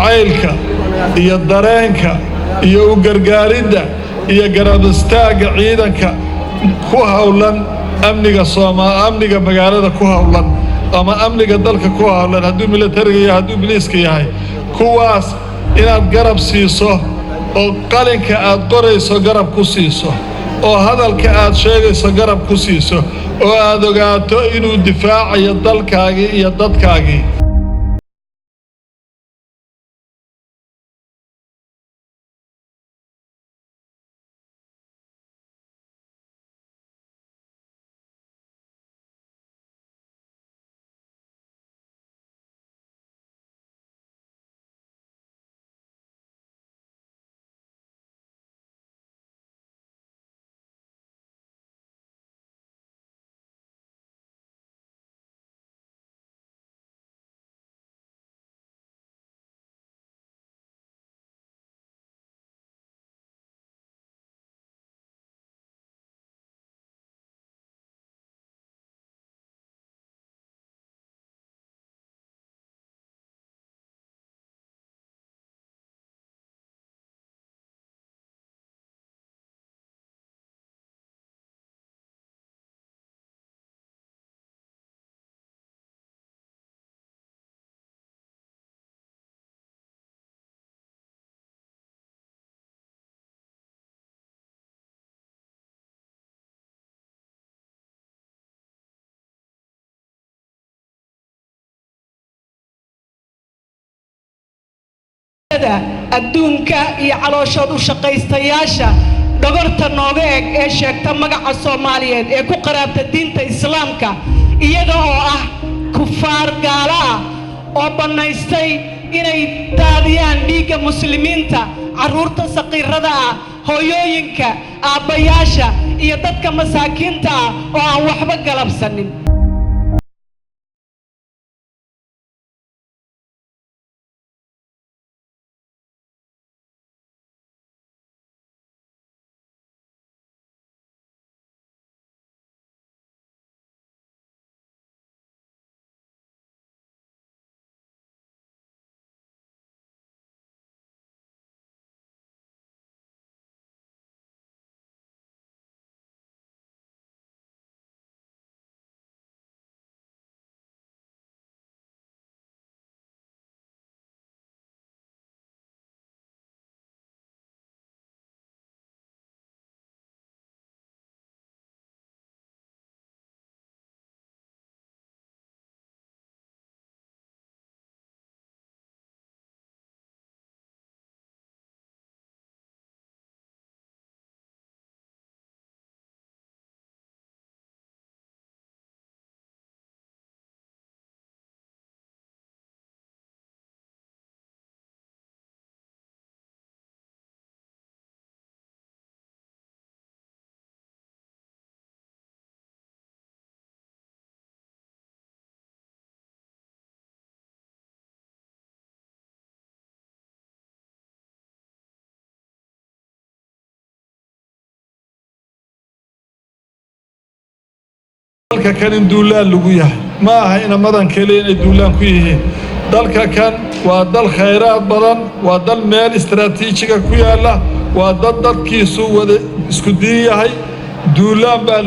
عيلك iyo dareenka iyo u gargaaridda iyo garab istaaga ciidanka ku hawlan amniga magaalada ku hawlan ama amniga dalka ku hawlan hadduu militariga yahay hadduu biliiska yahay kuwaas inaad garab siiso oo qalinka aad qorayso garab ku siiso oo hadalka aad sheegayso garab ku siiso oo aad ogaato inuu difaacayo dalkaagii iyo dadkaagii adduunka iyo calooshoodu shaqaystayaasha dhabarta nooga eeg ee sheegta magaca Soomaaliyeed ee ku qaraabta diinta Islaamka iyaga oo ah kufaar gaala ah oo banaystay inay daadiyaan dhiigga muslimiinta caruurta saqiirada ah hooyooyinka aabayaasha iyo dadka masaakiinta ah oo aan waxba galabsanin dalka kan in duulaan lagu yahay ma aha in madan kale inay duulaan ku yihiin dalka kan waa dal khayraad badan waa dal meel istiraatiijiga ku yaala waa dad dadkiisu wada isku diin yahay duulaan baa